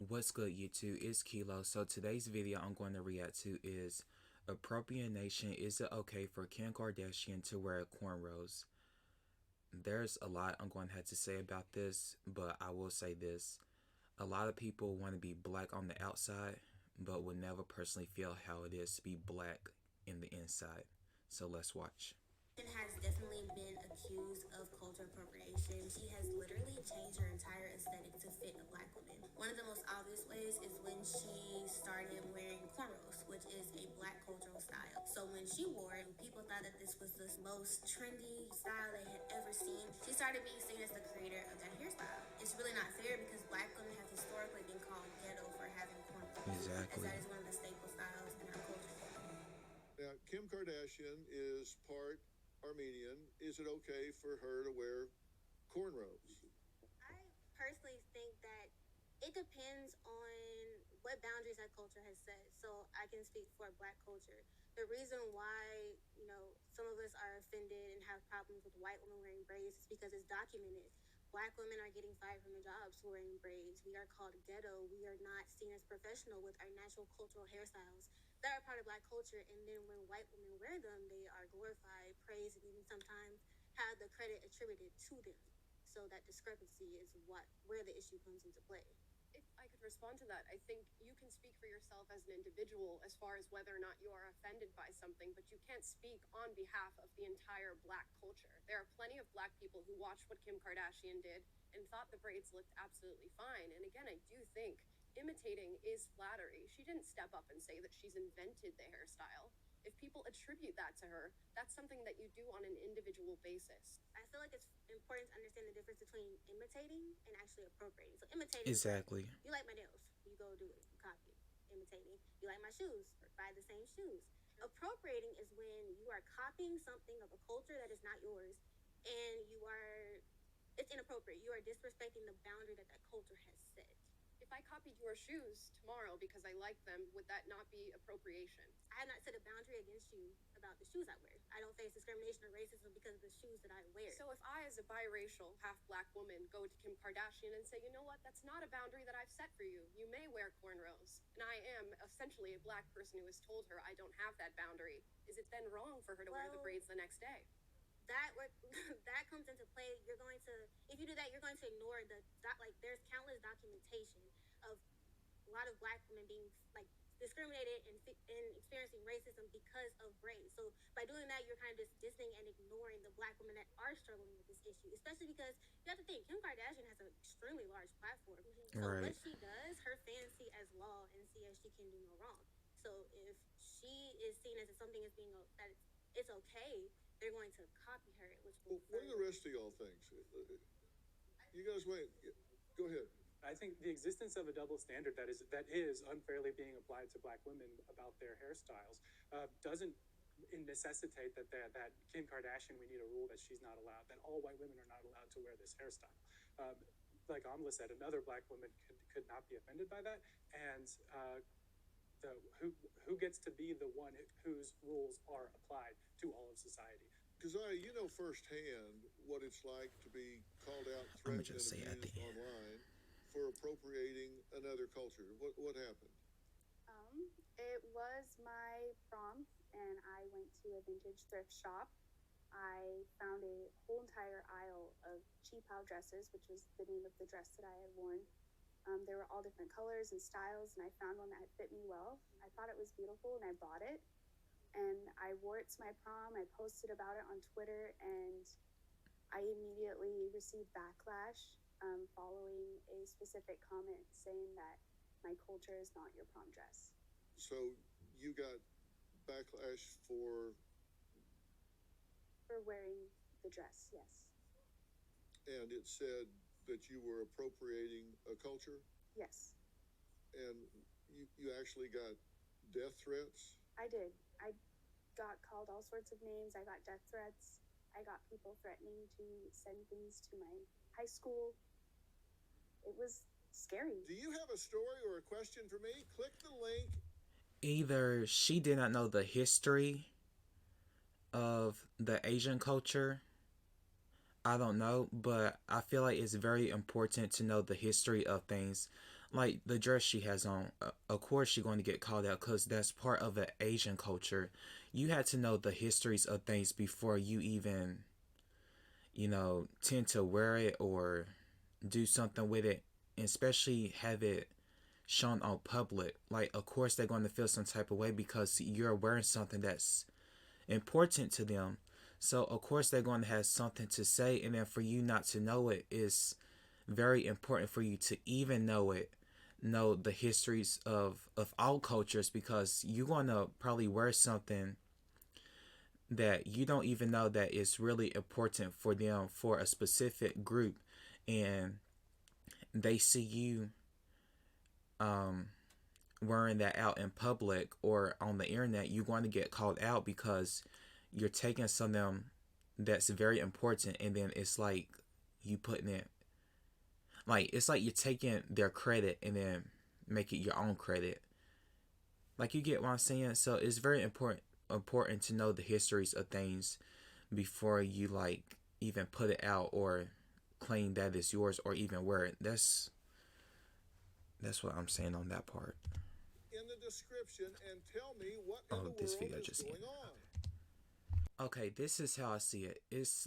What's good, YouTube? It's Kelo. So today's video I'm going to react to is Appropriation. Is it okay for Kim Kardashian to wear cornrows? There's a lot I'm going to have to say about this, but I will say this. A lot of people want to be black on the outside, but will never personally feel how it is to be black in the inside. So let's watch. Has definitely been accused of cultural appropriation. She has literally changed her entire aesthetic to fit a black woman. One of the most obvious ways is when she started wearing cornrows, which is a black cultural style. So when she wore it, people thought that this was the most trendy style they had ever seen. She started being seen as the creator of that hairstyle. It's really not fair because black women have historically been called ghetto for having cornrows, as Exactly. that is one of the staple styles in our culture. Now, Kim Kardashian is part Armenian. Is it okay for her to wear cornrows? I personally think that it depends on what boundaries that culture has set. So I can speak for black culture. The reason why, some of us are offended and have problems with white women wearing braids is because it's documented. Black women are getting fired from their jobs for wearing braids. We are called ghetto. We are not seen as professional with our natural cultural hairstyles that are part of black culture. And then when white women wear them, they are glorified, praised, and even sometimes have the credit attributed to them. So that discrepancy is where the issue comes into play. If I could respond to that, I think you can speak for yourself as an individual as far as whether or not you are offended by something, but you can't speak on behalf of the entire black culture. There are plenty of black people who watched what Kim Kardashian did and thought the braids looked absolutely fine. And again, I do think imitating is flattery. She didn't step up and say that she's invented the hairstyle. If people attribute that to her, that's something that you do on an individual basis. I feel like it's important to understand the difference between imitating and actually appropriating. So imitating Exactly. is like, you like my nails, you go do it, you copy it. Imitating, you like my shoes, buy the same shoes. Appropriating is when you are copying something of a culture that is not yours, and it's inappropriate. You are disrespecting the boundary that that culture has set. If I copied your shoes tomorrow because I like them, would that not be appropriation? I have not set a boundary against you about the shoes I wear. I don't face discrimination or racism because of the shoes that I wear. So if I, as a biracial, half-black woman, go to Kim Kardashian and say, you know what, that's not a boundary that I've set for you. You may wear cornrows. And I am essentially a black person who has told her I don't have that boundary. Is it then wrong for her to wear the braids the next day? That comes into play. If you do that, you're going to ignore there's countless documentation of a lot of black women being discriminated and experiencing racism because of braids. So by doing that, you're kind of just dissing and ignoring the black women that are struggling with this issue, especially because you have to think Kim Kardashian has an extremely large platform. So Right. what she does, her fans see as law and see as she can do no wrong. So if she is seen as something as being that it's okay, they're going to copy her, which will. Well, what do the rest of y'all think? You guys wait. Go ahead. I think the existence of a double standard that is unfairly being applied to black women about their hairstyles doesn't necessitate that Kim Kardashian, we need a rule that she's not allowed, that all white women are not allowed to wear this hairstyle. Like Amla said, another black woman could not be offended by that, and who gets to be the one whose rules are applied to all of society? Because you know firsthand what it's like to be called out, I'ma threatened, just say and at the abused end. online for appropriating another culture. What happened? It was my prom, and I went to a vintage thrift shop. I found a whole entire aisle of cheap out dresses, which was the name of the dress that I had worn. There were all different colors and styles, and I found one that had fit me well. I thought it was beautiful, and I bought it. And I wore it to my prom. I posted about it on Twitter, and I immediately received backlash following a specific comment saying that my culture is not your prom dress. So you got backlash for wearing the dress, yes. and it said that you were appropriating a culture, Yes, and you actually got death threats. I did. I got called all sorts of names. I got death threats. I got people threatening to send things to my high school. It was scary. Do you have a story or a question for me? Click the link. Either she did not know the history of the Asian culture. I don't know, but I feel like it's very important to know the history of things. like the dress she has on, of course she's going to get called out because that's part of the Asian culture. You had to know the histories of things before you even, tend to wear it or do something with it, and especially have it shown on public. Like, of course, they're going to feel some type of way because you're wearing something that's important to them. So, of course, they're going to have something to say, and then for you not to know it is very important for you to even know it, know the histories of all cultures, because you're going to probably wear something that you don't even know that is really important for them, for a specific group, and they see you um wearing that out in public or on the internet. You're going to get called out because you're taking something that's very important, and then it's like you putting it, like it's like you're taking their credit and then make it your own credit. Like, you get what I'm saying? So it's very important to know the histories of things before you like even put it out or claim that it's yours or even wear it. That's what I'm saying on that part. In the description and tell me what in Oh, the this world video is just going ended. on. Okay, this is how I see it. It's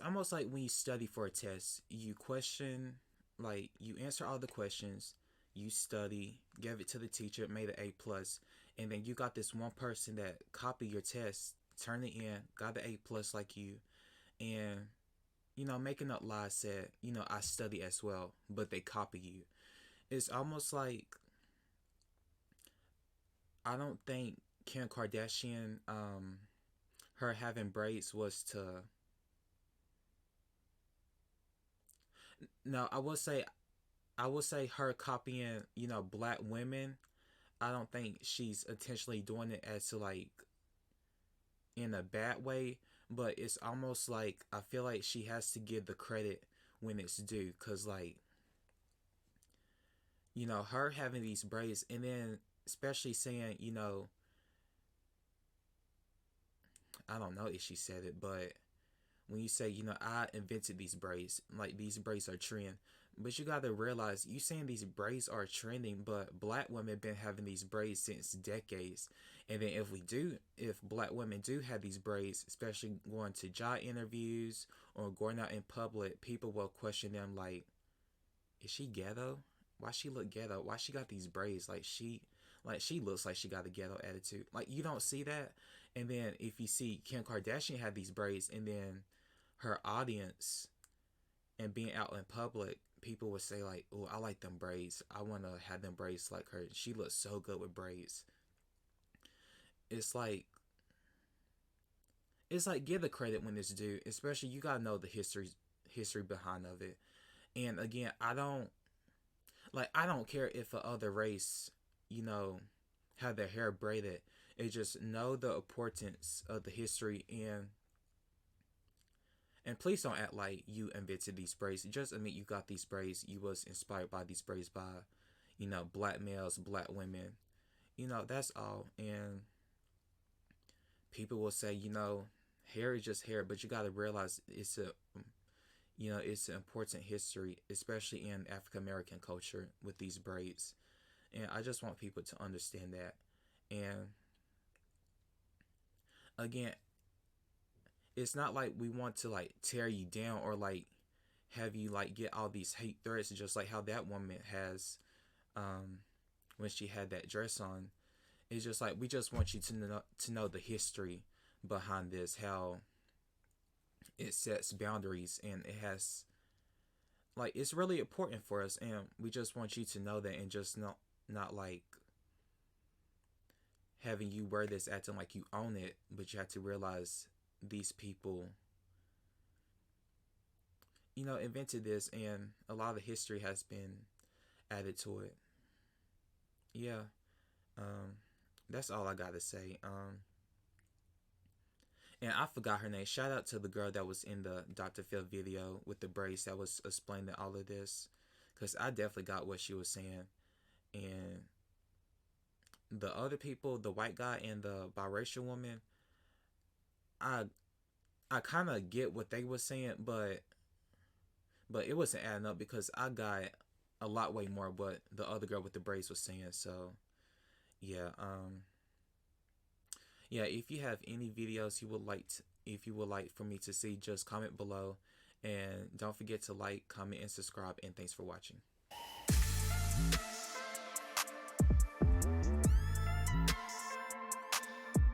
almost like when you study for a test. You question, like you answer all the questions, you study, give it to the teacher, made an A+, and then you got this one person that copied your test, turned it in, got the A+ like you, and making up lies, said, I study as well, but they copy you. It's almost like, I don't think Kim Kardashian, her having braids was to. No, I will say her copying, black women. I don't think she's intentionally doing it as to like in a bad way, but it's almost like I feel like she has to give the credit when it's due, cause like her having these braids, and then especially saying, I don't know if she said it, but when you say, I invented these braids, like these braids are trend. But you gotta realize, you saying these braids are trending, but black women been having these braids since decades. And then if black women do have these braids, especially going to job interviews or going out in public, people will question them like, is she ghetto? Why she look ghetto? Why she got these braids? Like she looks like she got a ghetto attitude. Like, you don't see that. And then if you see Kim Kardashian had these braids, and then her audience and being out in public, people would say like, "Oh, I like them braids. I want to have them braids like her. She looks so good with braids." It's like give the credit when it's due. Especially, you gotta know the history behind of it. And again, I don't care if a other race, you know, have their hair braided. It just know the importance of the history, and please don't act like you invented these braids. Just admit you got these braids. You was inspired by these braids by, black males, black women. That's all. And people will say, hair is just hair, but you got to realize it's an important history, especially in African American culture with these braids. And I just want people to understand that. And again, it's not like we want to like tear you down or like have you like get all these hate threats, just like how that woman has, um when she had that dress on. It's just like we just want you to know the history behind this, how it sets boundaries, and it has, like, it's really important for us, and we just want you to know that, and just not like having you wear this acting like you own it, but you have to realize these people, invented this, and a lot of history has been added to it. Yeah, um, that's all I gotta say. And I forgot her name. Shout out to the girl that was in the Dr. Phil video with the brace that was explaining all of this, because I definitely got what she was saying. And the other people, the white guy and the biracial woman, I I kind of get what they were saying, but it wasn't adding up, because I got a lot way more what the other girl with the braids was saying. So yeah, yeah. If you have any videos you would like if you would like for me to see, just comment below, and don't forget to like, comment, and subscribe. And thanks for watching.